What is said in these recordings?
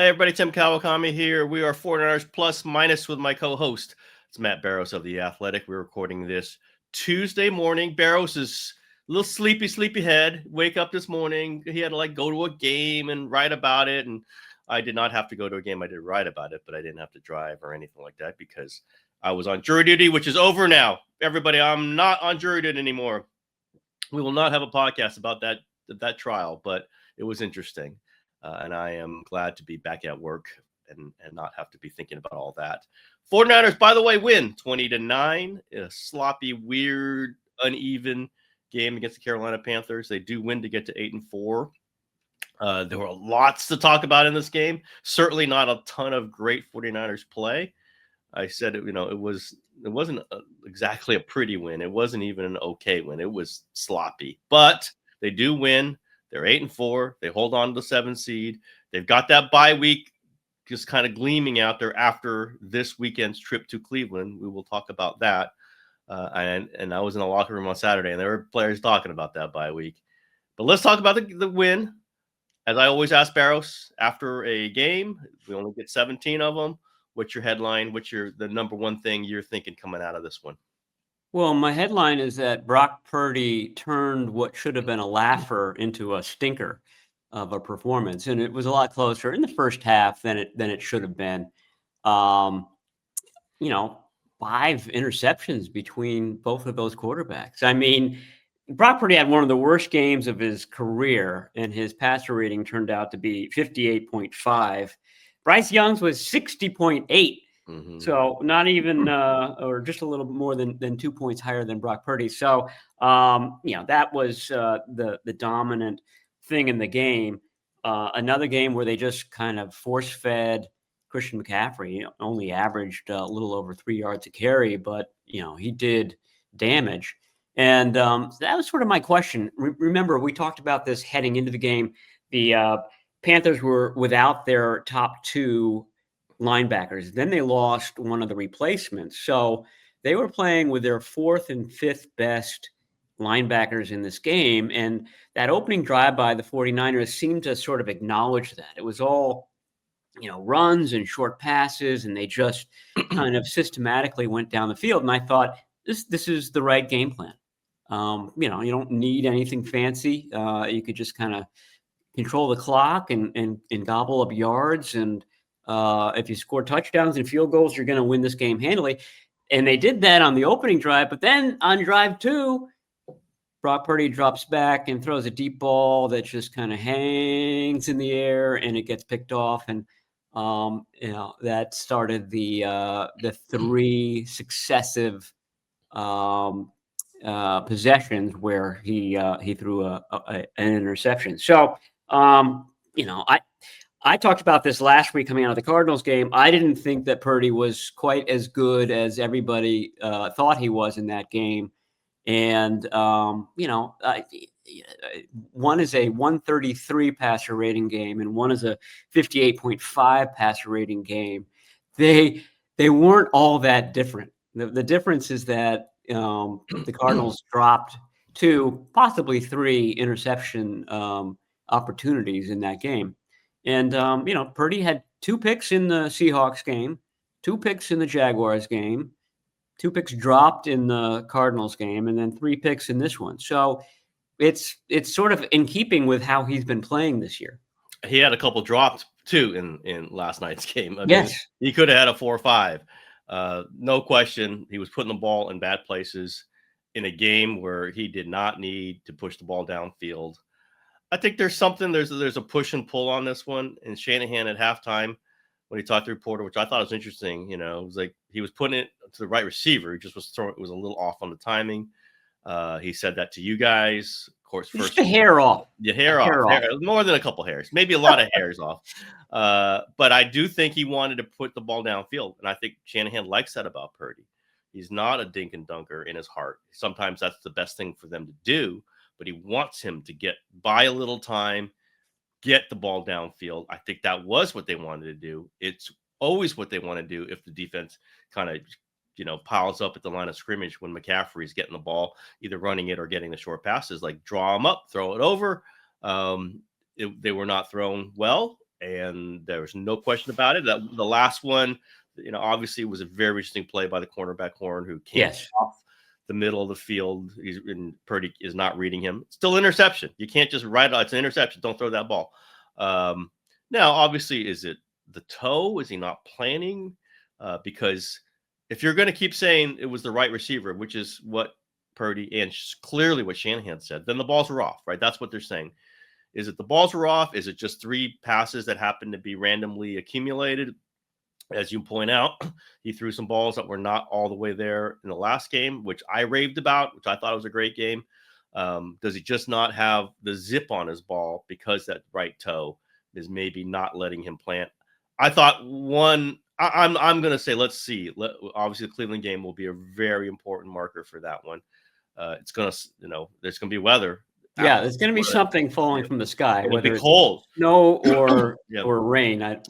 Hey everybody, Tim Kawakami here. We are 49ers plus minus with my co-host. It's Matt Barrows of The Athletic. We're recording this Tuesday morning. Barrows is a little sleepy head. Wake up this morning. He had to go to a game and write about it. And I did not have to go to a game. I did write about it, but I didn't have to drive or anything like that because I was on jury duty, which is over now. Everybody, I'm not on jury duty anymore. We will not have a podcast about that trial, but it was interesting. And I am glad to be back at work and not have to be thinking about all that. 49ers, by the way, win 20-9. A sloppy, weird, uneven game against the Carolina Panthers. They do win to get to 8-4. There were lots to talk about in this game. Certainly not a ton of great 49ers play. I said it wasn't exactly a pretty win. It wasn't even an okay win. It was sloppy, but they do win. They're 8-4. They hold on to the 7 seed. They've got that bye week just kind of gleaming out there after this weekend's trip to Cleveland. We will talk about that. And I was in the locker room on Saturday, and there were players talking about that bye week. But let's talk about the win. As I always ask Barrows, after a game, we only get 17 of them. What's your headline? What's the number one thing you're thinking coming out of this one? Well, my headline is that Brock Purdy turned what should have been a laugher into a stinker of a performance, and it was a lot closer in the first half than it should have been. 5 interceptions between both of those quarterbacks. I mean, Brock Purdy had one of the worst games of his career, and his passer rating turned out to be 58.5. Bryce Young's was 60.8. Mm-hmm. So not even, or just a little more than 2 points higher than Brock Purdy. So, that was the dominant thing in the game. Another game where they just kind of force-fed Christian McCaffrey. Only averaged a little over 3 yards a carry, but, he did damage. And so that was sort of my question. Remember, we talked about this heading into the game. The Panthers were without their top 2 linebackers. Then they lost one of the replacements. So they were playing with their 4th and 5th best linebackers in this game. And that opening drive by the 49ers seemed to sort of acknowledge that. It was all, runs and short passes, and they just kind of systematically went down the field. And I thought, this is the right game plan. You don't need anything fancy. You could just kind of control the clock and gobble up yards. And if you score touchdowns and field goals, you're going to win this game handily. And they did that on the opening drive. But then on drive 2, Brock Purdy drops back and throws a deep ball that just kind of hangs in the air, and it gets picked off. And that started the 3 successive possessions where he threw an interception. So I talked about this last week coming out of the Cardinals game. I didn't think that Purdy was quite as good as everybody thought he was in that game. And, one is a 133 passer rating game, and one is a 58.5 passer rating game. They weren't all that different. The difference is that the Cardinals dropped 2, possibly 3 interception opportunities in that game. And, Purdy had 2 picks in the Seahawks game, 2 picks in the Jaguars game, 2 picks dropped in the Cardinals game, and then 3 picks in this one. So it's sort of in keeping with how he's been playing this year. He had a couple dropped, too, in last night's game. Yes. He could have had a 4 or 5. No question. He was putting the ball in bad places in a game where he did not need to push the ball downfield. I think there's a push and pull on this one. And Shanahan at halftime, when he talked to the reporter, which I thought was interesting, it was like he was putting it to the right receiver. He just was throwing, it was a little off on the timing. He said that to you guys. Of course, first the hair off. The hair off. More than a couple hairs, maybe a lot of hairs off. But I do think he wanted to put the ball downfield. And I think Shanahan likes that about Purdy. He's not a dink and dunker in his heart. Sometimes that's the best thing for them to do. But he wants him to buy a little time, get the ball downfield. I think that was what they wanted to do. It's always what they want to do if the defense kind of, piles up at the line of scrimmage when McCaffrey's getting the ball, either running it or getting the short passes, like draw them up, throw it over. They were not thrown well. and there was no question about it. That the last one, obviously was a very interesting play by the cornerback Horn, who came off the middle of the field. And Purdy is not reading him. Still interception. You can't just write it's an interception. Don't throw that ball. Now, obviously, is it the toe? Is he not planning? Because if you're going to keep saying it was the right receiver, which is what Purdy and clearly what Shanahan said, then the balls were off, right? That's what they're saying. Is it the balls were off? Is it just 3 passes that happened to be randomly accumulated? As you point out, he threw some balls that were not all the way there in the last game, which I raved about, which I thought was a great game. Does he just not have the zip on his ball because that right toe is maybe not letting him plant? I thought I'm going to say, let's see. Obviously, the Cleveland game will be a very important marker for that one. It's going to, there's going to be weather. Yeah, there's going to be something falling from the sky, whether it's cold, snow or or rain. That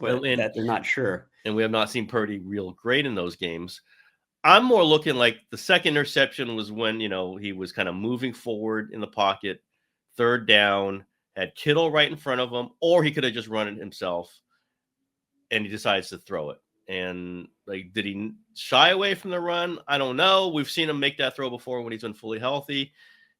they're not sure. And we have not seen Purdy real great in those games. I'm more looking like the second interception was when, he was kind of moving forward in the pocket, 3rd down, had Kittle right in front of him, or he could have just run it himself, and he decides to throw it. And did he shy away from the run? I don't know. We've seen him make that throw before when he's been fully healthy.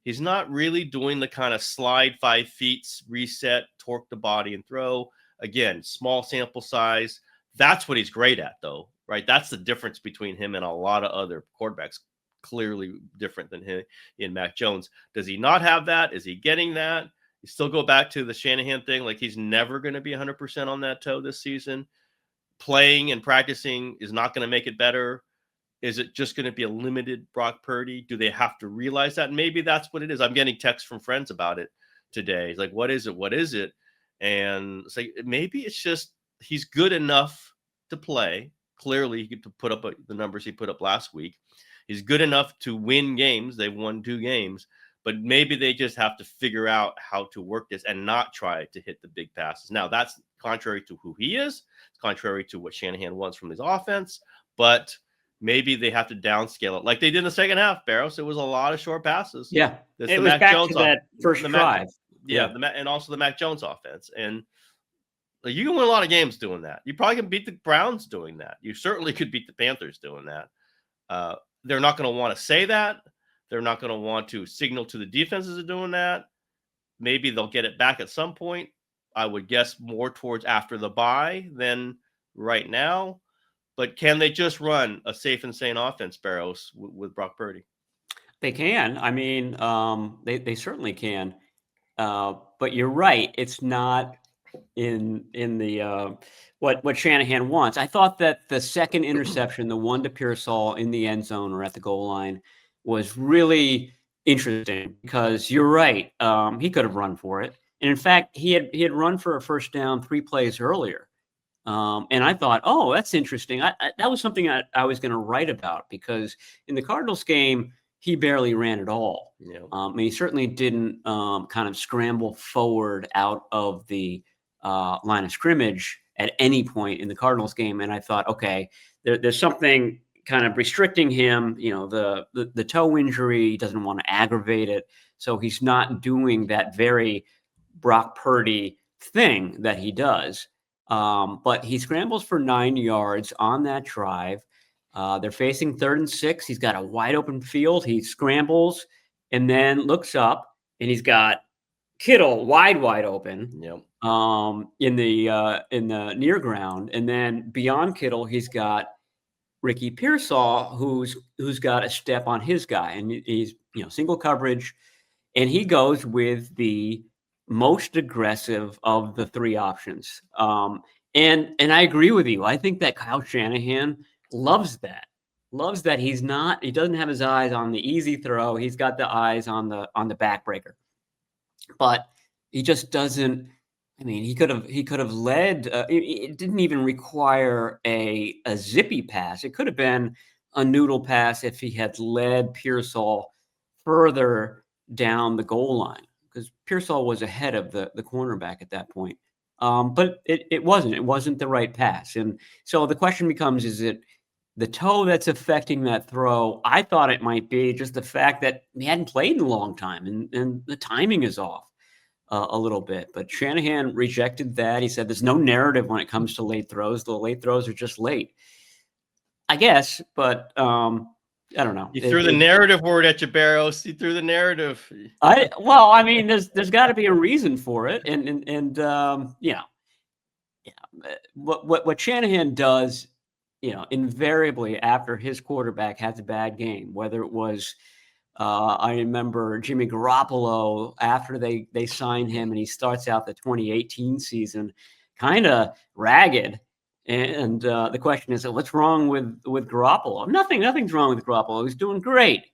He's not really doing the kind of slide 5 feet, reset, torque the body and throw. Again, small sample size. That's what he's great at, though, right? That's the difference between him and a lot of other quarterbacks, clearly different than him in Mac Jones. Does he not have that? Is he getting that? You still go back to the Shanahan thing, like he's never going to be 100% on that toe this season. Playing and practicing is not going to make it better. Is it just going to be a limited Brock Purdy? Do they have to realize that? Maybe that's what it is. I'm getting texts from friends about it today. It's like, what is it? What is it? And it's like, maybe it's just he's good enough to play. Clearly, he could put up the numbers he put up last week. He's good enough to win games. They've won 2 games. But maybe they just have to figure out how to work this and not try to hit the big passes. Now, that's contrary to who he is. It's contrary to what Shanahan wants from his offense. But maybe they have to downscale it like they did in the second half, Barrows. It was a lot of short passes. Yeah. That's it was Mac back Jones to that first drive. And also the Mac Jones offense. And you can win a lot of games doing that. You probably can beat the Browns doing that. You certainly could beat the Panthers doing that. They're not going to want to say that. They're not going to want to signal to the defenses of doing that. Maybe they'll get it back at some point. I would guess more towards after the bye than right now. But can they just run a safe and sane offense, Barrows, with Brock Purdy? They can. I mean, they certainly can. But you're right. It's not in the what Shanahan wants. I thought that the second interception, the one to Pearsall in the end zone or at the goal line, was really interesting because you're right. He could have run for it. And in fact, he had run for a first down 3 plays earlier. And I thought, oh, that's interesting. That was something I was going to write about because in the Cardinals game, he barely ran at all. Yeah. And he certainly didn't kind of scramble forward out of the line of scrimmage at any point in the Cardinals game. And I thought, okay, there's something kind of restricting him, the toe injury. He doesn't want to aggravate it. So he's not doing that very Brock Purdy thing that he does. But he scrambles for 9 yards on that drive. They're facing 3rd and 6. He's got a wide open field. He scrambles and then looks up and he's got Kittle wide open. Yep. In the near ground. And then beyond Kittle, he's got Ricky Pearsall, who's got a step on his guy, and he's single coverage, and he goes with the most aggressive of the 3 options. And I agree with you. I think that Kyle Shanahan loves that. He doesn't have his eyes on the easy throw. He's got the eyes on the backbreaker. But he just doesn't. I mean, he could have led. It didn't even require a zippy pass. It could have been a noodle pass if he had led Pearsall further down the goal line because Pearsall was ahead of the cornerback at that point. But it wasn't. It wasn't the right pass. And so the question becomes: is it the toe that's affecting that throw? I thought it might be just the fact that he hadn't played in a long time and the timing is off. a little bit. But Shanahan rejected that. He said there's no narrative when it comes to late throws. The late throws are just late, I guess. But I don't know. You threw the narrative word at you, Barrows. You threw the narrative. I mean, there's got to be a reason for it, and you know, what Shanahan does, you know, invariably after his quarterback has a bad game, whether it was, I remember Jimmy Garoppolo after they signed him and he starts out the 2018 season kind of ragged. And the question is, what's wrong with Garoppolo? Nothing's wrong with Garoppolo. He's doing great.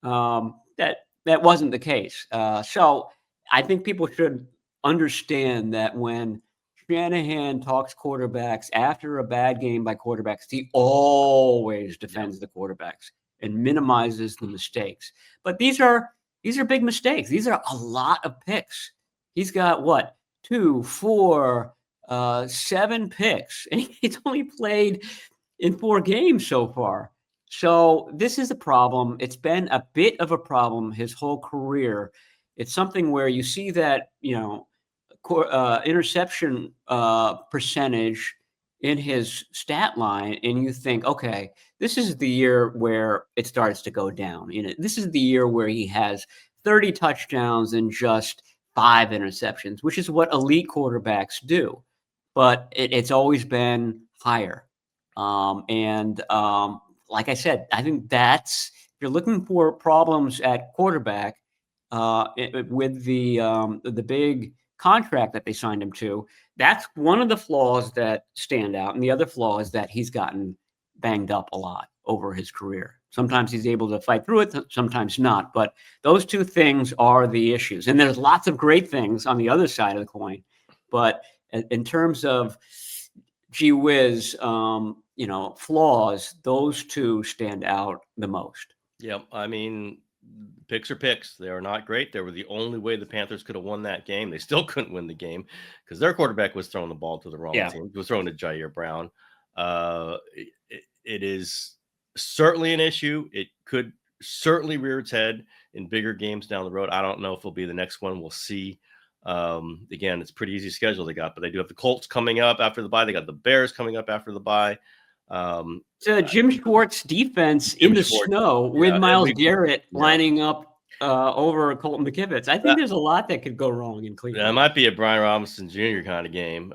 That wasn't the case. So I think people should understand that when Shanahan talks quarterbacks after a bad game by quarterbacks, he always defends the quarterbacks and minimizes the mistakes. But these are big mistakes. These are a lot of picks. He's got what, 2, 4, 7 picks, and he's only played in 4 games so far. So this is a problem. It's been a bit of a problem his whole career. It's something where you see that, you know, interception percentage in his stat line, and you think, okay, this is the year where it starts to go down. You know, this is the year where he has 30 touchdowns and just 5 interceptions, which is what elite quarterbacks do. But it's always been higher. Like I said, I think that's, if you're looking for problems at quarterback with the big contract that they signed him to, that's one of the flaws that stand out. And the other flaw is that he's gotten banged up a lot over his career. Sometimes he's able to fight through it, sometimes not. But those 2 things are the issues. And there's lots of great things on the other side of the coin. But in terms of gee whiz, you know, flaws, those 2 stand out the most. Yep. I mean, picks are picks. They are not great. They were the only way the Panthers could have won that game. They still couldn't win the game because their quarterback was throwing the ball to the wrong team. He was throwing to Ji'Ayir Brown. It is certainly an issue. It could certainly rear its head in bigger games down the road. I don't know if it'll be the next one. We'll see. Again, it's pretty easy schedule they got, but they do have the Colts coming up after the bye. They got the Bears coming up after the bye. So Jim Schwartz defense in the snow with Myles Garrett lining up over Colton McKivitz. I think there's a lot that could go wrong in Cleveland. That might be a Brian Robinson Jr. kind of game.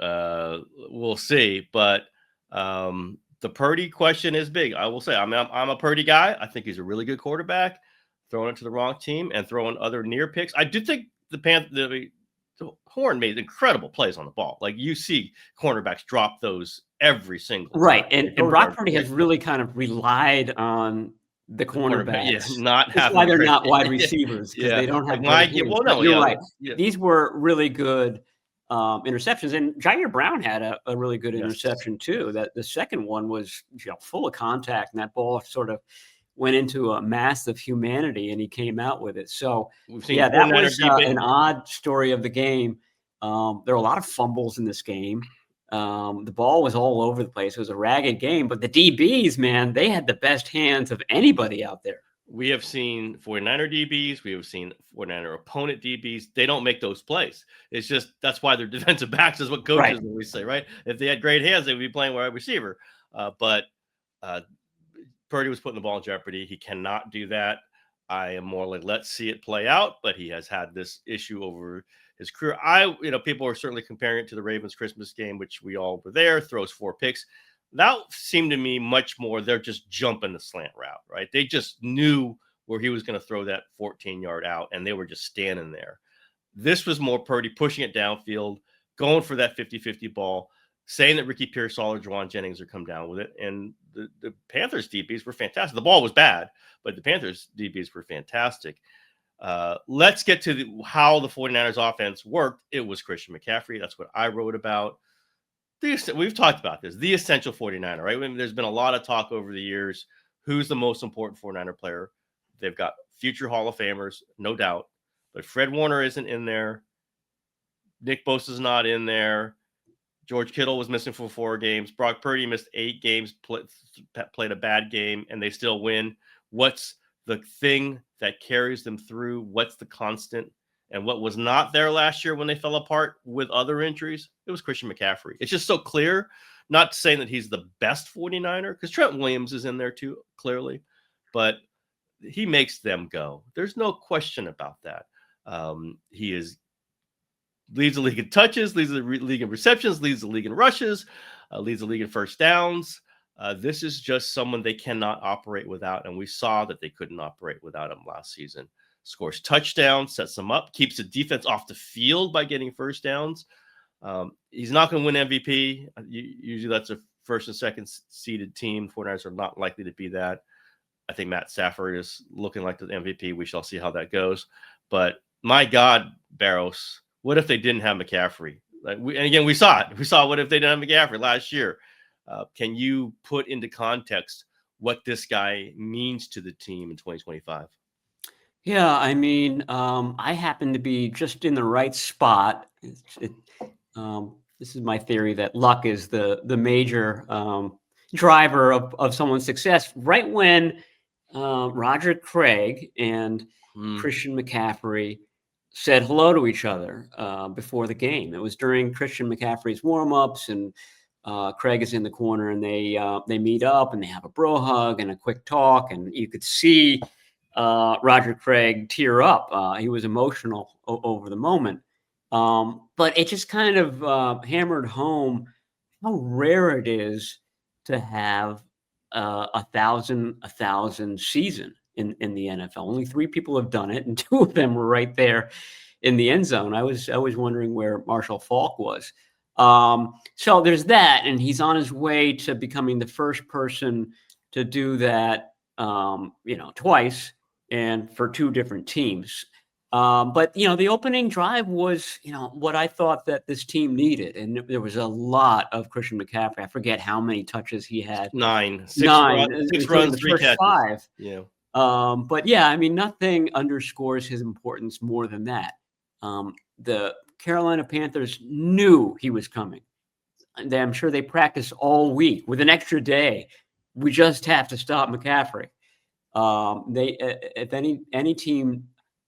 We'll see. But the Purdy question is big. I will say I'm a Purdy guy. I think he's a really good quarterback. Throwing it to the wrong team and throwing other near picks. I do think the Horn made incredible plays on the ball. Like you see cornerbacks drop those every single time. Right. And Brock Purdy has really kind of relied on the cornerbacks. Yes, not That's why they're not wide receivers, because they don't have you're right. Yeah. These were really good interceptions. And Ji'Ayir Brown had a really good interception too. That the second one was full of contact, and that ball sort of went into a mass of humanity, and he came out with it. So, that was an odd story of the game. There were a lot of fumbles in this game. The ball was all over the place. It was a ragged game, but the DBs, man, they had the best hands of anybody out there. We have seen 49er DBs. We have seen 49er opponent DBs. They don't make those plays. It's just, that's why they're defensive backs is what coaches always say, right? If they had great hands, they would be playing wide receiver. But Purdy was putting the ball in jeopardy. He cannot do that. I am more like, let's see it play out, but he has had this issue over his career. People are certainly comparing it to the Ravens Christmas game, which we all were there, throws 4 picks. That seemed to me much more, they're just jumping the slant route, right? They just knew where he was going to throw that 14-yard out, and they were just standing there. This was more Purdy pushing it downfield, going for that 50-50 ball, saying that Ricky Pearsall or Juwan Jennings are come down with it. And the Panthers DBs were fantastic. The ball was bad, but the Panthers DBs were fantastic. Let's get to how the 49ers offense worked. It was Christian McCaffrey. That's what I wrote about. We've talked about this, the essential 49er, right? I mean, there's been a lot of talk over the years. Who's the most important 49er player? They've got future Hall of Famers, no doubt. But Fred Warner isn't in there. Nick Bosa's not in there. George Kittle was missing for 4 games. Brock Purdy missed 8 games, played a bad game, and they still win. What's the thing that carries them through? What's the constant? And what was not there last year when they fell apart with other injuries, it was Christian McCaffrey. It's just so clear, not saying that he's the best 49er, because Trent Williams is in there too, clearly, but he makes them go. There's no question about that. He leads the league in touches, leads the league in receptions, leads the league in rushes, leads the league in first downs. This is just someone they cannot operate without, and we saw that they couldn't operate without him last season. Scores touchdowns, sets them up, keeps the defense off the field by getting first downs. He's not going to win MVP. Usually that's a first and second seeded team. 49ers are not likely to be that. I think Matt Stafford is looking like the MVP. We shall see how that goes. But my God, Barrows, what if they didn't have McCaffrey? And again, we saw it. We saw what if they didn't have McCaffrey last year. Can you put into context what this guy means to the team in 2025? Yeah, I mean, I happen to be just in the right spot. This is my theory that luck is the major driver of someone's success. Right when Roger Craig and Christian McCaffrey said hello to each other before the game. It was during Christian McCaffrey's warm-ups, and Craig is in the corner, and they meet up, and they have a bro hug and a quick talk, and you could see Roger Craig tear up. He was emotional over the moment. But it just kind of hammered home how rare it is to have a thousand season in the NFL. Only 3 people have done it, and 2 of them were right there in the end zone. I was wondering where Marshall Faulk was. So there's that, and he's on his way to becoming the first person to do that, twice, and for 2 different teams. But the opening drive was, what I thought that this team needed, and there was a lot of Christian McCaffrey. I forget how many touches he had. 9, 6 6 runs, the 3 first catches. 5. Yeah. But yeah, I mean, nothing underscores his importance more than that. The Carolina Panthers knew he was coming. I'm sure they practiced all week with an extra day. We just have to stop McCaffrey. If any team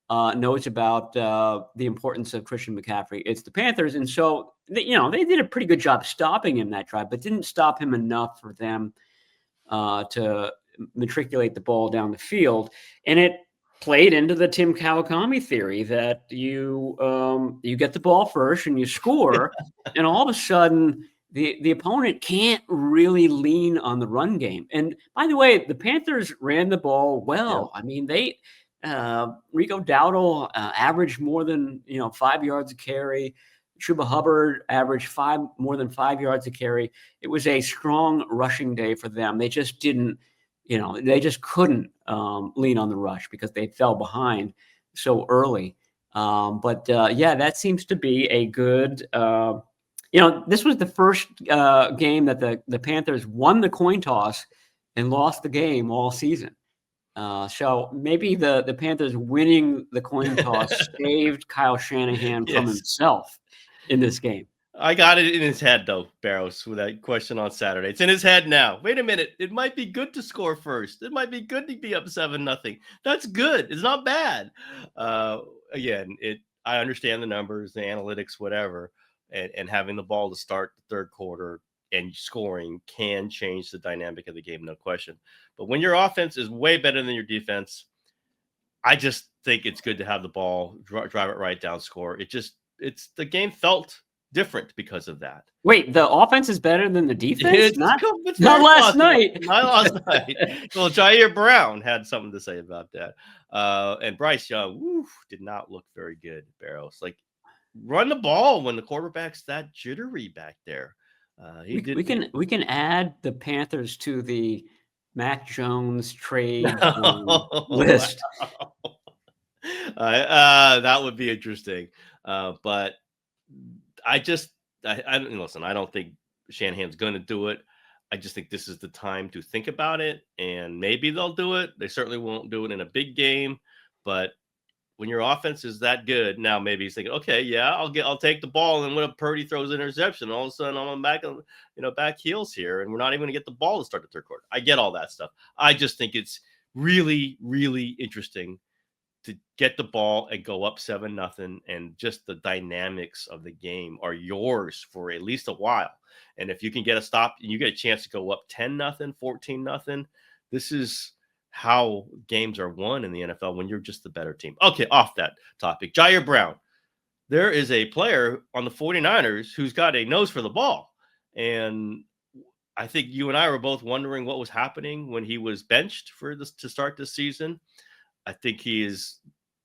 knows about the importance of Christian McCaffrey, it's the Panthers. And so, they did a pretty good job stopping him that drive, but didn't stop him enough for them to matriculate the ball down the field. And it played into the Tim Kawakami theory that you get the ball first and you score, and all of a sudden the opponent can't really lean on the run game. And by the way, the Panthers ran the ball well. Yeah. I mean, they Rico Dowdle averaged more than 5 yards a carry. Chuba Hubbard averaged more than 5 yards a carry. It was a strong rushing day for them. They just didn't, they just couldn't lean on the rush because they fell behind so early. But that seems to be a good. This was the first game that the Panthers won the coin toss and lost the game all season. So maybe the Panthers winning the coin toss saved Kyle Shanahan from himself in this game. I got it in his head, though, Barrows, with that question on Saturday. It's in his head now. Wait a minute. It might be good to score first. It might be good to be up 7-0. That's good. It's not bad. Again, I understand the numbers, the analytics, whatever, and having the ball to start the third quarter and scoring can change the dynamic of the game, no question. But when your offense is way better than your defense, I just think it's good to have the ball, drive it right down, score. The game felt different because of that. Wait, the offense is better than the defense? It's not last night. Not last night. Well, Ji'Ayir Brown had something to say about that. And Bryce Young did not look very good, Barrows. Like, run the ball when the quarterback's that jittery back there. We can add the Panthers to the Mac Jones trade list. That would be interesting. But I listen, I don't think Shanahan's going to do it. I just think this is the time to think about it, and maybe they'll do it. They certainly won't do it in a big game, but when your offense is that good, now maybe he's thinking, okay, yeah, I'll take the ball, and when a Purdy throws an interception, all of a sudden I'm back heels here, and we're not even going to get the ball to start the third quarter. I get all that stuff. I just think it's really, really interesting to get the ball and go up 7-0, and just the dynamics of the game are yours for at least a while. And if you can get a stop and you get a chance to go up 10-0, 14-0, this is how games are won in the NFL when you're just the better team. Okay, off that topic. Ji'Ayir Brown. There is a player on the 49ers who's got a nose for the ball. And I think you and I were both wondering what was happening when he was benched for this to start this season. I think he is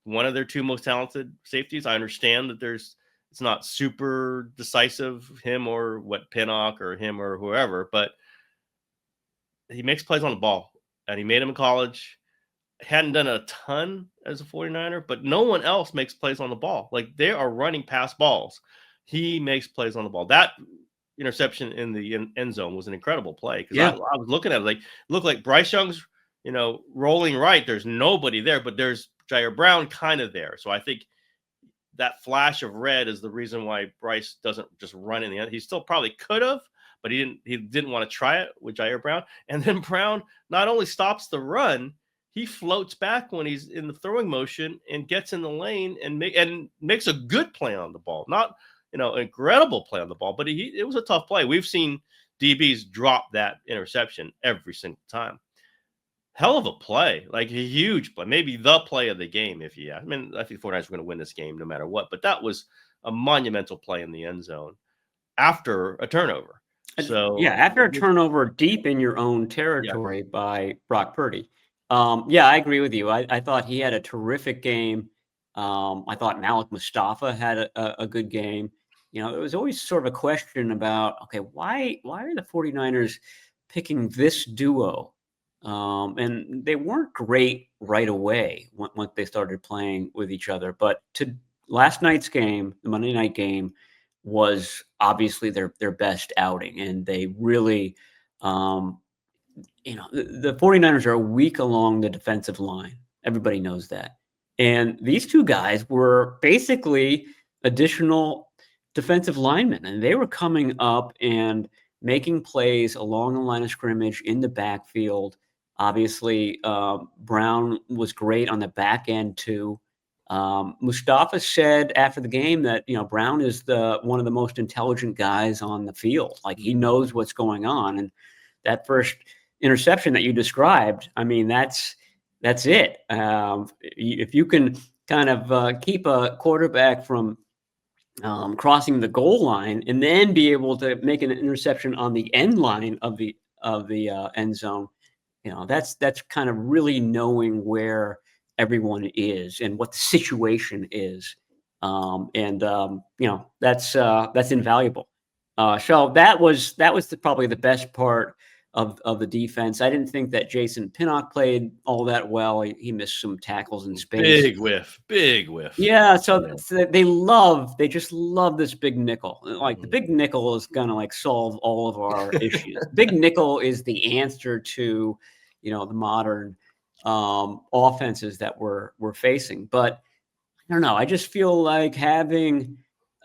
one of their two most talented safeties. I understand that it's not super decisive, him or what Pinnock or him or whoever, but he makes plays on the ball, and he made them in college. Hadn't done a ton as a 49er, but no one else makes plays on the ball. Like, they are running past balls. He makes plays on the ball. That interception in the end zone was an incredible play, because I was looking at it, like, looked like Bryce Young's, rolling right. There's nobody there, but there's Ji'Ayir Brown kind of there. So I think that flash of red is the reason why Bryce doesn't just run in the end. He still probably could have, but he didn't want to try it with Ji'Ayir Brown. And then Brown not only stops the run, he floats back when he's in the throwing motion and gets in the lane and makes a good play on the ball. Not, an incredible play on the ball, but it was a tough play. We've seen DBs drop that interception every single time. Hell of a play, like a huge play, maybe the play of the game. I think 49ers were going to win this game no matter what, but that was a monumental play in the end zone after a turnover. So after a turnover deep in your own territory by Brock Purdy. I agree with you. I thought he had a terrific game. I thought Malik Mustafa had a good game. There was always sort of a question about, okay, why are the 49ers picking this duo? And they weren't great right away once they started playing with each other. But last night's game, the Monday night game, was obviously their best outing. And they really, the 49ers are weak along the defensive line. Everybody knows that. And these two guys were basically additional defensive linemen. And they were coming up and making plays along the line of scrimmage in the backfield. Obviously, Brown was great on the back end too. Mustafa said after the game that Brown is one of the most intelligent guys on the field. Like, he knows what's going on. And that first interception that you described, I mean, that's it. If you can kind of keep a quarterback from crossing the goal line and then be able to make an interception on the end line of the end zone, that's kind of really knowing where everyone is and what the situation is. That's invaluable. So that was probably the best part of the defense. I didn't think that Jason Pinnock played all that well. He missed some tackles in space. Big whiff. Yeah, so they just love this big nickel. Like, the big nickel is gonna solve all of our issues. Big nickel is the answer to the modern offenses that we're facing. But I don't know. I just feel like having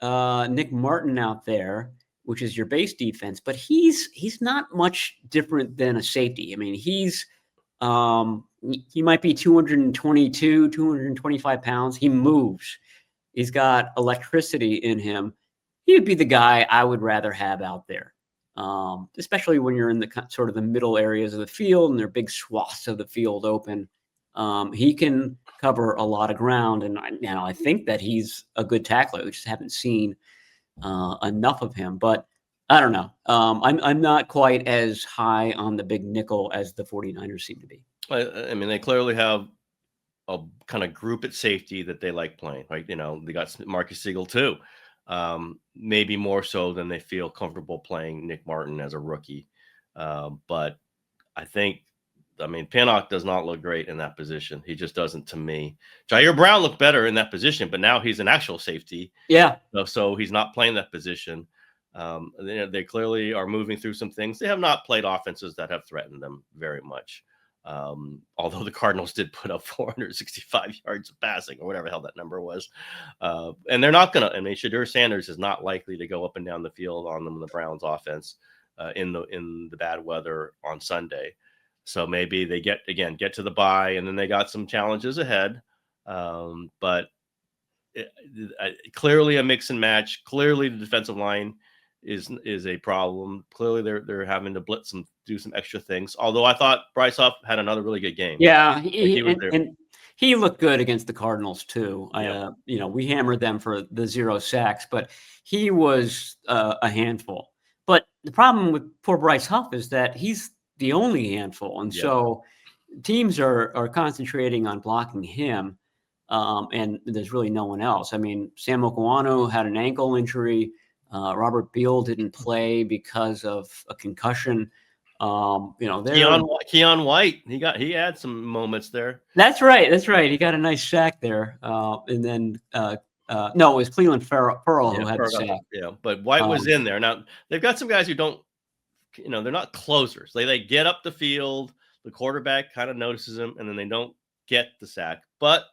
Nick Martin out there, which is your base defense, but he's not much different than a safety. I mean, he might be 222, 225 pounds. He moves. He's got electricity in him. He would be the guy I would rather have out there, especially when you're in the sort of the middle areas of the field and there are big swaths of the field open. He can cover a lot of ground, and I think that he's a good tackler. We just haven't seen enough of him, but I don't know. I'm not quite as high on the big nickel as the 49ers seem to be. I mean, they clearly have a kind of group at safety that they like playing, right? They got Marcus Siegel too. Maybe more so than they feel comfortable playing Nick Martin as a rookie. But I think, Pinnock does not look great in that position. He just doesn't to me. Ji'Ayir Brown looked better in that position, but now he's an actual safety. Yeah. So he's not playing that position. They clearly are moving through some things. They have not played offenses that have threatened them very much. Although the Cardinals did put up 465 yards of passing, or whatever the hell that number was. And they're not going to, Shadur Sanders is not likely to go up and down the field on them in the Browns offense in the bad weather on Sunday. So maybe they get to the bye, and then they got some challenges ahead. But clearly a mix and match. Clearly the defensive line is a problem. Clearly they're having to blitz some, do some extra things. Although I thought Bryce Huff had another really good game. Yeah, He was there. and he looked good against the Cardinals too. Yeah. We hammered them for the 0 sacks, but he was a handful. But the problem with poor Bryce Huff is that he's the only handful, and so teams are concentrating on blocking him, and there's really no one else. I mean, Sam Okuano had an ankle injury. Robert Beal didn't play because of a concussion. Keon White, he had some moments there. That's right. He got a nice sack there, and then no, it was Cleveland Pearl who had the sack. Yeah, but White was in there. Now they've got some guys who don't, they're not closers. They get up the field, the quarterback kind of notices them, and then they don't get the sack. But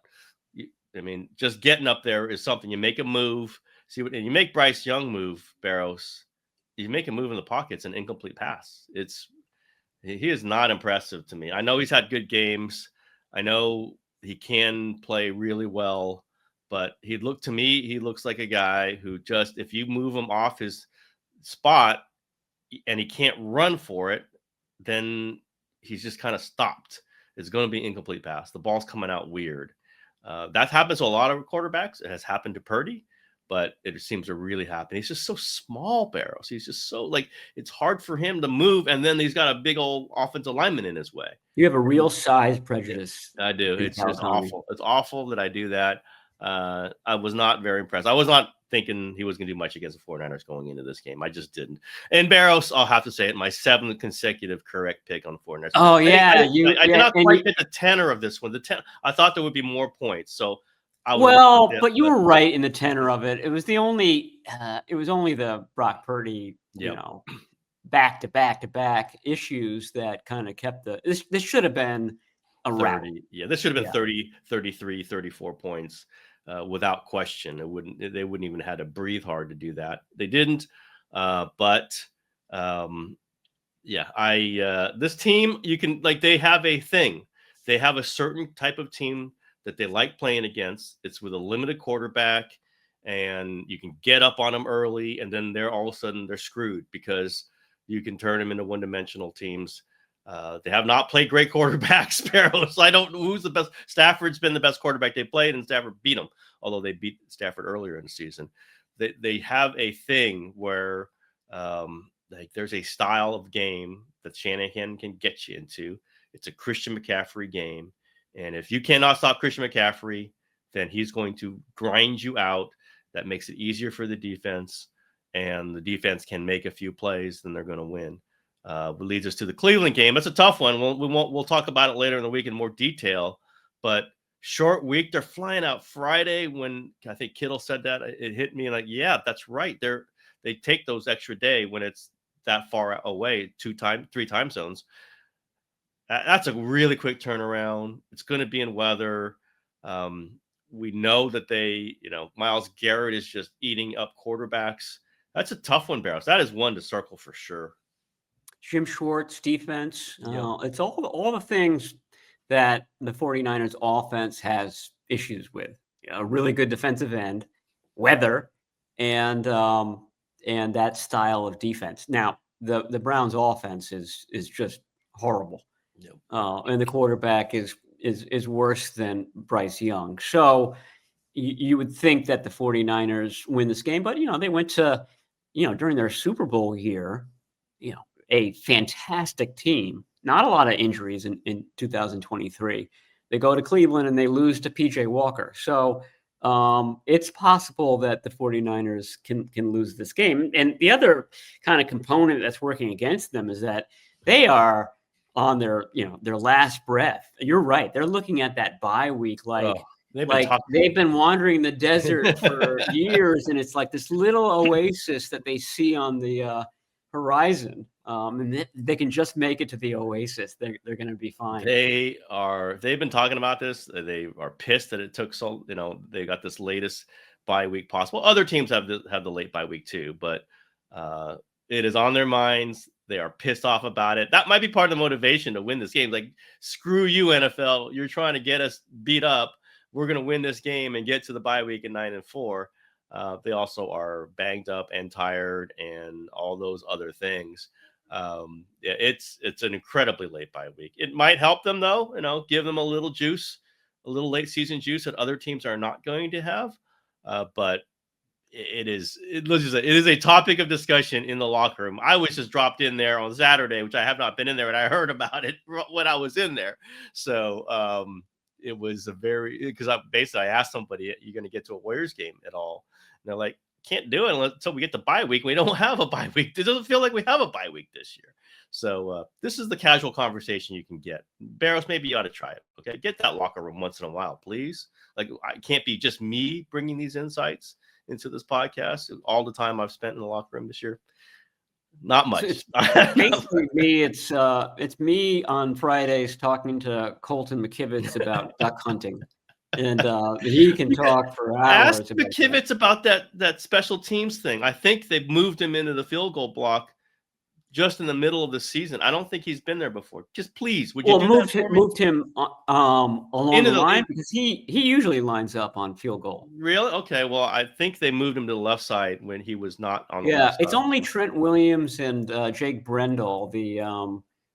just getting up there is something. You make a move, and you make Bryce Young move, Barrows. You make a move in the pocket, it's an incomplete pass. He is not impressive to me. I know he's had good games. I know he can play really well, but he looks like a guy who just, if you move him off his spot and he can't run for it, then he's just kind of stopped. It's going to be incomplete pass. The ball's coming out weird. That happens to a lot of quarterbacks. It has happened to Purdy, but it seems to really happen. He's just so small, Barrows. He's just so, it's hard for him to move, and then he's got a big old offensive lineman in his way. You have a real size prejudice. I do. It's just awful. It's awful that I do that. I was not very impressed. I was not thinking he was going to do much against the 49ers going into this game. I just didn't. And Barrows, I'll have to say it, my 7th consecutive correct pick on the 49ers. Oh, yeah. I did not quite hit the tenor of this one. I thought there would be more points. So but you were right in the tenor of it. It was only the Brock Purdy, back to back issues that kind of kept this should have been a 30. wrap. Yeah, this should have been 30, 33, 34 points without question. They wouldn't even have to breathe hard to do that. They didn't. This team, you can, they have a thing. They have a certain type of team that they like playing against. It's with a limited quarterback, and you can get up on them early, and then they're all of a sudden they're screwed because you can turn them into one-dimensional teams. They have not played great quarterbacks, Barrows. I don't know who's the best. Stafford's been the best quarterback they played, and Stafford beat them, although they beat Stafford earlier in the season. They have a thing where there's a style of game that Shanahan can get you into. It's a Christian McCaffrey game. And if you cannot stop Christian McCaffrey, then he's going to grind you out. That makes it easier for the defense, and the defense can make a few plays, then they're going to win. Which leads us to the Cleveland game. That's a tough one. We'll talk about it later in the week in more detail. But short week, they're flying out Friday. When I think Kittle said that, it hit me yeah, that's right. They take those extra day when it's that far away, 3 time zones. That's a really quick turnaround. It's going to be in weather. We know that Myles Garrett is just eating up quarterbacks. That's a tough one, Barrows. That is one to circle for sure. Jim Schwartz defense. It's all the things that the 49ers offense has issues with. A really good defensive end, weather, and that style of defense. Now, the Browns offense is just horrible. Yep. And the quarterback is worse than Bryce Young. So you would think that the 49ers win this game, but they went to, during their Super Bowl year, a fantastic team, not a lot of injuries in 2023. They go to Cleveland and they lose to PJ Walker. So it's possible that the 49ers can lose this game. And the other kind of component that's working against them is that they are on their last breath. You're right. They're looking at that bye week they've been wandering the desert for years, and it's like this little oasis that they see on the horizon. And they can just make it to the oasis. They're going to be fine. They've been talking about this. They are pissed that it took so. They got this latest bye week possible. Other teams have the late bye week too, but it is on their minds. They are pissed off about it. That might be part of the motivation to win this game. Screw you, NFL. You're trying to get us beat up. we're going to win this game and get to the bye week at 9-4. They also are banged up and tired and all those other things. It's an incredibly late bye week. It might help them though, give them a little juice, a little late season juice that other teams are not going to have. But it is a topic of discussion in the locker room. I was just dropped in there on Saturday, which I have not been in there, and I heard about it when I was in there. So it was because I asked somebody, "Are you going to get to a Warriors game at all?" And they're like, "Can't do it until we get the bye week. We don't have a bye week. It doesn't feel like we have a bye week this year." So this is the casual conversation you can get. Barrows, maybe you ought to try it. Okay, get that locker room once in a while, please. Like, I can't be just me bringing these insights into this podcast. All the time I've spent in the locker room this year, not much. It's basically me. It's me on Fridays talking to Colton McKivitz about duck hunting, and he can talk for hours. Ask McKivitz about that special teams thing. I think they've moved him into the field goal block just in the middle of the season. I don't think he's been there before. Just please, would you moved him along the line, because he usually lines up on field goal. Really? Okay. Well, I think they moved him to the left side when he was not on the left side. It's only Trent Williams and Jake Brendel, the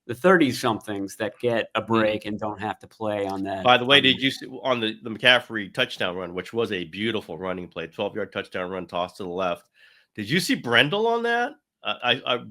30-somethings, that get a break and don't have to play on that. By the way, did you see on the McCaffrey touchdown run, which was a beautiful running play, 12-yard touchdown run toss to the left? Did you see Brendel on that?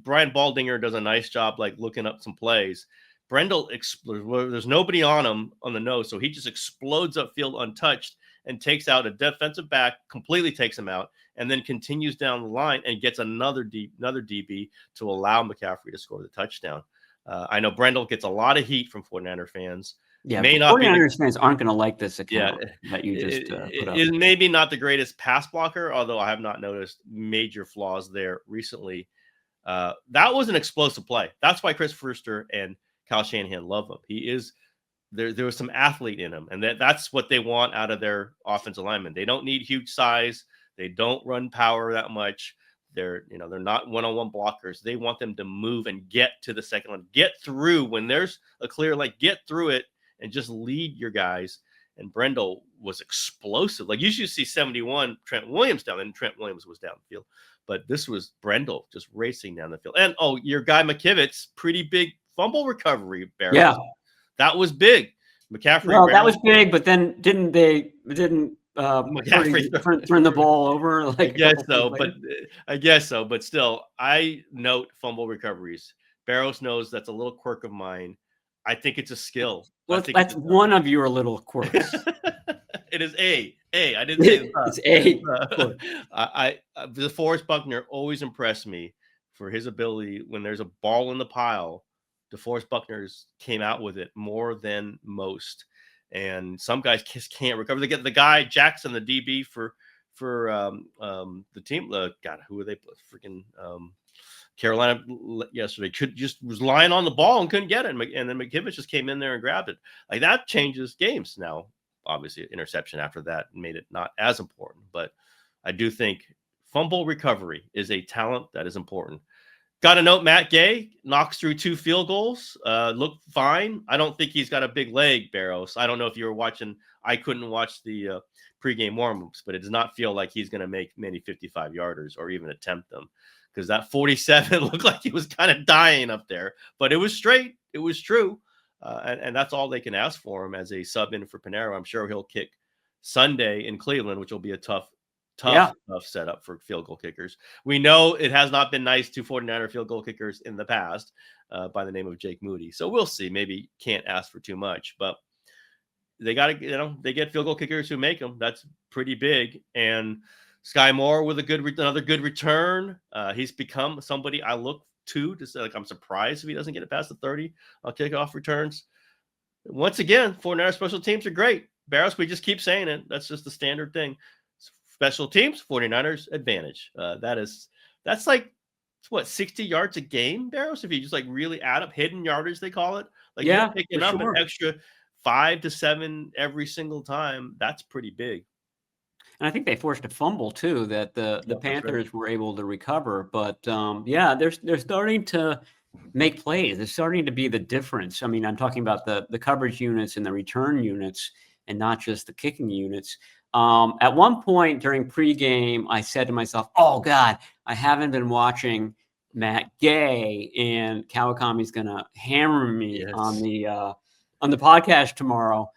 Brian Baldinger does a nice job, like, looking up some plays. Brendel there's nobody on him on the nose, so he just explodes upfield untouched and takes out a defensive back, completely takes him out, and then continues down the line and gets another DB to allow McCaffrey to score the touchdown. I know Brendel gets a lot of heat from 49er fans. Yeah, 49ers fans aren't going to like this account that you just put up. Is maybe not the greatest pass blocker, although I have not noticed major flaws there recently. That was an explosive play. That's why Chris Foerster and Kyle Shanahan love him. He is there was some athlete in him, and that's what they want out of their offensive linemen. They don't need huge size. They don't run power that much. They're not one-on-one blockers. They want them to move and get to the second line, get through when there's a clear, like, get through it and just lead your guys. And Brendel was explosive. Like, usually you see 71 Trent Williams down, and Trent Williams was down the field. But this was Brendel just racing down the field. And, your guy McKivitz, pretty big fumble recovery, Barrows. Yeah. That was big. McCaffrey. Well, that was big, but then didn't McCaffrey turn the ball over? Like, I guess so. But still, I note fumble recoveries. Barrows knows that's a little quirk of mine. I think it's a skill. Well, that's one of your little quirks. It is I didn't say it's a. DeForest Buckner always impressed me for his ability when there's a ball in the pile. DeForest Buckner's came out with it more than most, and some guys just can't recover. They get the guy Jackson, the DB for the team. God, who were they? Freaking Carolina yesterday. Was lying on the ball and couldn't get it, and then McKivitz just came in there and grabbed it. Like, that changes games now. Obviously, interception after that made it not as important, but I do think fumble recovery is a talent that is important. Got to note, Matt Gay knocks through 2 field goals. Looked fine. I don't think he's got a big leg, Barrows. I don't know if you were watching. I couldn't watch the pregame warm-ups, but it does not feel like he's going to make many 55-yarders or even attempt them, because that 47 looked like he was kind of dying up there. But it was straight. It was true. And that's all they can ask for him as a sub-in for Panero. I'm sure he'll kick Sunday in Cleveland, which will be a tough setup for field goal kickers. We know it has not been nice to 49er field goal kickers in the past by the name of Jake Moody. So we'll see. Maybe can't ask for too much, but they got to, they get field goal kickers who make them. That's pretty big. And Sky Moore with another good return. He's become somebody I look to say, like, I'm surprised if he doesn't get it past the 30 on kickoff returns. Once again, 49er special teams are great. Barrows, we just keep saying it. That's just the standard thing. Special teams, 49ers advantage. That's like, what, 60 yards a game, Barrows? If you just, like, really add up hidden yardage, they call it. Like, you're picking up an extra 5 to 7 every single time. That's pretty big. And I think they forced a fumble too that the Panthers were able to recover. But they're starting to make plays. It's starting to be the difference. I mean, I'm talking about the coverage units and the return units. and not just the kicking units. At one point during pregame, I said to myself, "Oh God, I haven't been watching Matt Gay, and Kawakami's gonna hammer me on the podcast tomorrow."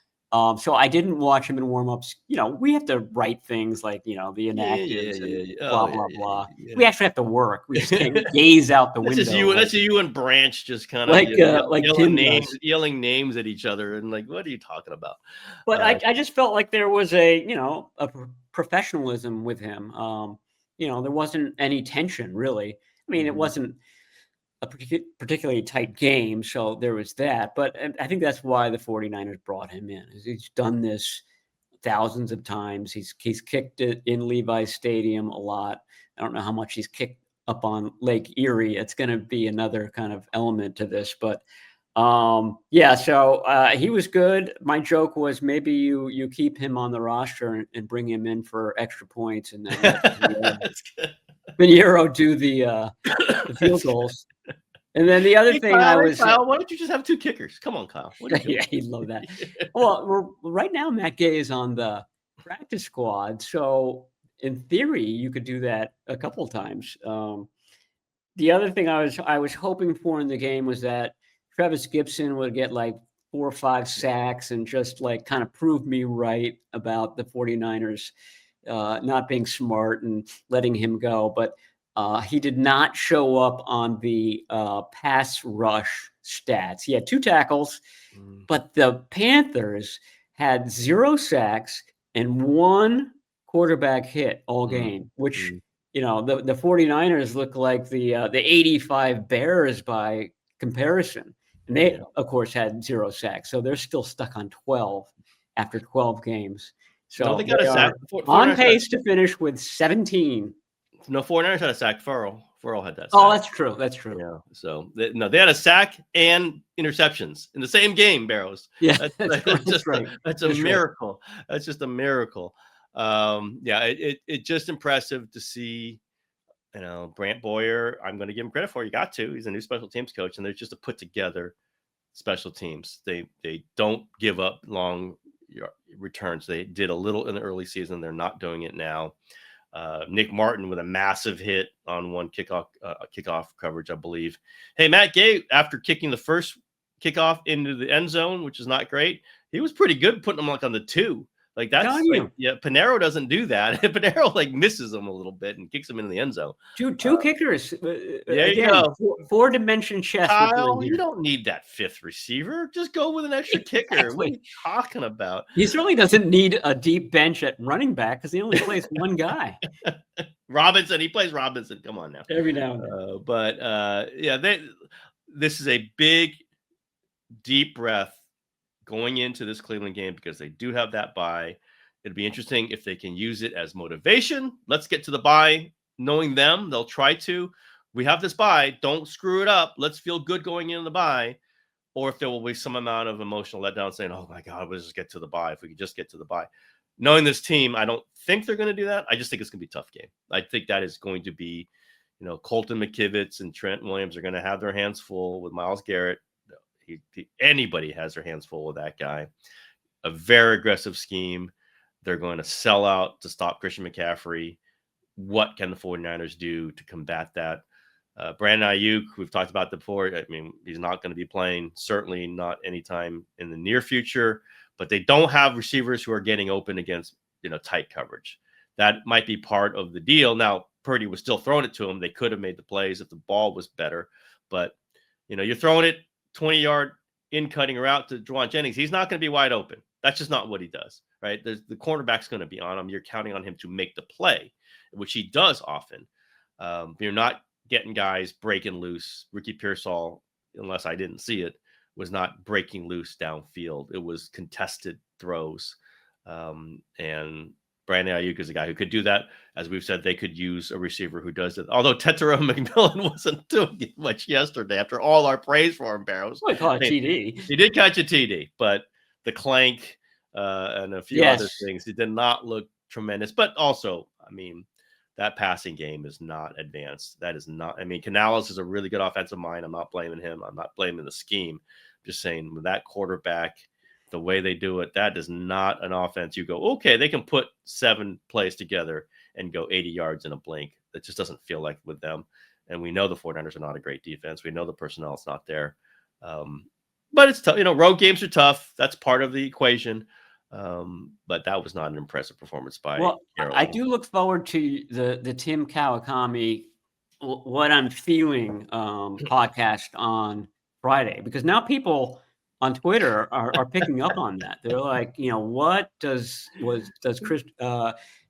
So I didn't watch him in warmups. We have to write things like the inactives and blah blah blah. Yeah. We actually have to work. We just can't gaze out the window. That's you and Branch just kind of like yelling names at each other, and like, what are you talking about? But I just felt like there was a professionalism with him. There wasn't any tension really. I mean, it wasn't a particularly tight game, so there was that. But I think that's why the 49ers brought him in. He's done this thousands of times. He's kicked it in Levi's Stadium a lot. I don't know how much he's kicked up on Lake Erie. It's going to be another kind of element to this, but so he was good. My joke was maybe you keep him on the roster and bring him in for extra points, and then Pinheiro do the field goals. And then the other thing Kyle, why don't you just have 2 kickers? Come on, Kyle. Yeah, he'd love that. Well, right now Matt Gay is on the practice squad, so in theory you could do that a couple times. The other thing I was hoping for in the game was that Travis Gibson would get like 4 or 5 sacks and just like kind of prove me right about the 49ers not being smart and letting him go. But he did not show up on the pass rush stats. He had 2 tackles, but the Panthers had 0 sacks and 1 quarterback hit all game, which, the 49ers look like the 85 Bears by comparison. And they, of course, had 0 sacks. So they're still stuck on 12 after 12 games. So they got a sack. On pace to finish with 17. No, 49ers had a sack. Farrell had that sack. Oh, that's true. That's true. Yeah. So they had a sack and interceptions in the same game, Barrows. Yeah, that's a miracle. Right. That's just a miracle. It's just impressive to see. Brant Boyer, I'm going to give him credit for. You got to. He's a new special teams coach, and they're just to put together special teams. They don't give up long returns. They did a little in the early season. They're not doing it now. Nick Martin with a massive hit on one kickoff coverage, I believe. Hey, Matt Gay, after kicking the first kickoff into the end zone, which is not great, he was pretty good putting them like on the 2. Like that's Pinheiro doesn't do that. Pinheiro misses him a little bit and kicks him into the end zone. Two kickers. There you go. 4-dimension chess. Kyle, you don't need that 5th receiver. Just go with an extra kicker. What are you talking about? He certainly doesn't need a deep bench at running back because he only plays one guy. Robinson. He plays Robinson. Come on now. Every now and then. This is a big, deep breath going into this Cleveland game because they do have that bye. It'd be interesting if they can use it as motivation. Let's get to the bye. Knowing them, they'll try to. We have this bye. Don't screw it up. Let's feel good going into the bye. Or if there will be some amount of emotional letdown saying, oh, my God, let's just get to the bye. If we could just get to the bye. Knowing this team, I don't think they're going to do that. I just think it's going to be a tough game. I think that is going to be, Colton McKivitz and Trent Williams are going to have their hands full with Myles Garrett. Anybody has their hands full with that guy. A very aggressive scheme. They're going to sell out to stop Christian McCaffrey. What can the 49ers do to combat that? Brandon Ayuk, we've talked about that before. I mean, he's not going to be playing, certainly not anytime in the near future, but they don't have receivers who are getting open against, tight coverage. That might be part of the deal. Now, Purdy was still throwing it to him. They could have made the plays if the ball was better, but you're throwing it 20-yard in-cutting route to Juwan Jennings. He's not going to be wide open. That's just not what he does, right? The cornerback's going to be on him. You're counting on him to make the play, which he does often. You're not getting guys breaking loose. Ricky Pearsall, unless I didn't see it, was not breaking loose downfield. It was contested throws. And Brandon Ayuk is a guy who could do that. As we've said, they could use a receiver who does it. Although Tetairoa McMillan wasn't doing it much yesterday after all our praise for him, Barrows. Well, I call it TD. He did catch a TD, but the clank and a few other things, it did not look tremendous. But also, I mean, that passing game is not advanced. That is not. I mean, Canales is a really good offensive mind. I'm not blaming him. I'm not blaming the scheme. I'm just saying with that quarterback, the way they do it, that is not an offense. You go, okay, they can put 7 plays together and go 80 yards in a blink. It just doesn't feel like with them. And we know the 49ers are not a great defense. We know the personnel is not there. But it's tough. Road games are tough. That's part of the equation. But that was not an impressive performance by Carolina. I do look forward to the Tim Kawakami, What I'm Feeling podcast on Friday, because now people on Twitter are picking up on that. They're like, what does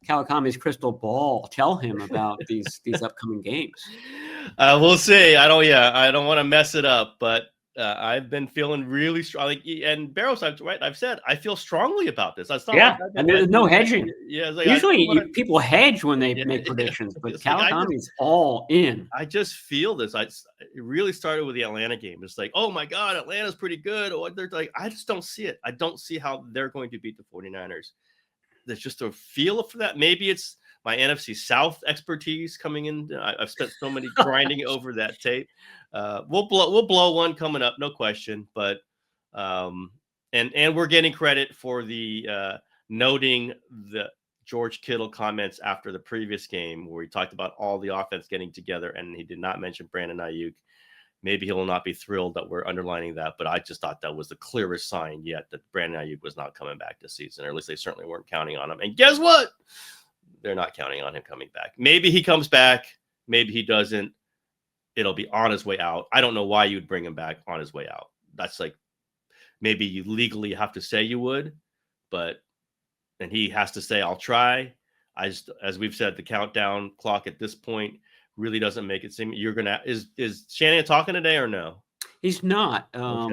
Kawakami's crystal ball tell him about these upcoming games? We'll see. I don't want to mess it up, but I've been feeling really strong. And Barrows, I've said I feel strongly about this. That's not and there's no hedging. Yeah, usually people hedge when they make predictions, but Kawakami's all in. I just feel this. It really started with the Atlanta game. It's like, oh my God, Atlanta's pretty good. Or they're like, I just don't see it. I don't see how they're going to beat the 49ers. There's just a feel for that. Maybe it's my NFC South expertise coming in. I've spent so many grinding over that tape. We'll blow one coming up, no question. But and we're getting credit for the noting the George Kittle comments after the previous game where he talked about all the offense getting together, and he did not mention Brandon Ayuk. Maybe he will not be thrilled that we're underlining that, but I just thought that was the clearest sign yet that Brandon Ayuk was not coming back this season, or at least they certainly weren't counting on him. And guess what? They're not counting on him coming back. Maybe he comes back. Maybe he doesn't. It'll be on his way out. I don't know why you'd bring him back on his way out. That's like, maybe you legally have to say you would, and he has to say, I'll try. As we've said, the countdown clock at this point really doesn't make it seem is Shanahan talking today or no? He's not.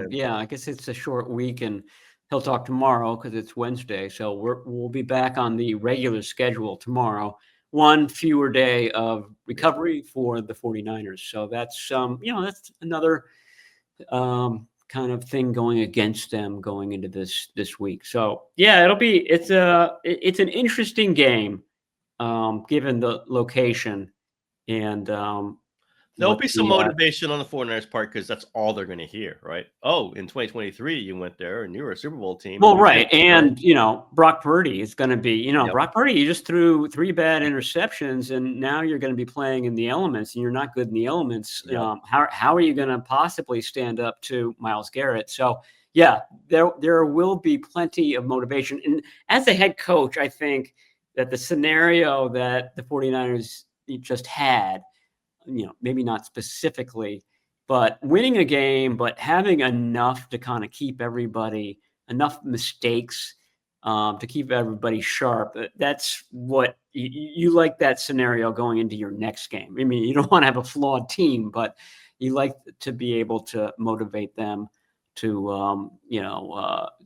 Yeah, I guess it's a short week and he'll talk tomorrow because it's Wednesday. So we'll be back on the regular schedule tomorrow. One fewer day of recovery for the 49ers. So that's that's another kind of thing going against them going into this week. So yeah, it's an interesting game given the location. And there'll be some motivation on the 49ers part because that's all they're going to hear, right? Oh, in 2023, you went there and you were a Super Bowl team. Well, right. And, Brock Purdy is going to be, Brock Purdy, you just threw 3 bad interceptions and now you're going to be playing in the elements and you're not good in the elements. Yep. How are you going to possibly stand up to Myles Garrett? So, yeah, there will be plenty of motivation. And as a head coach, I think that the scenario that the 49ers just had, maybe not specifically, but winning a game, but having enough to kind of keep everybody, enough mistakes to keep everybody sharp. That's what you like, that scenario going into your next game. I mean, you don't want to have a flawed team, but you like to be able to motivate them to,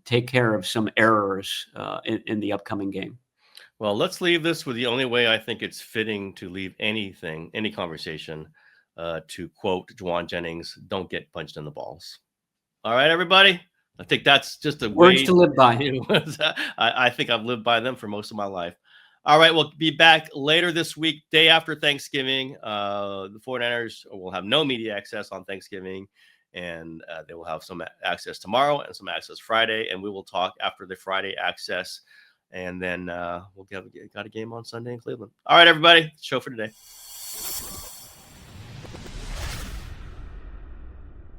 take care of some errors in the upcoming game. Well, let's leave this with the only way I think it's fitting to leave any conversation, to quote Juwan Jennings, don't get punched in the balls. All right, everybody? I think that's just a words to live by. I think I've lived by them for most of my life. All right, we'll be back later this week, day after Thanksgiving. The 49ers will have no media access on Thanksgiving, and they will have some access tomorrow and some access Friday, and we will talk after the Friday access. And then we'll got a game on Sunday in Cleveland. All right, everybody. Show for today.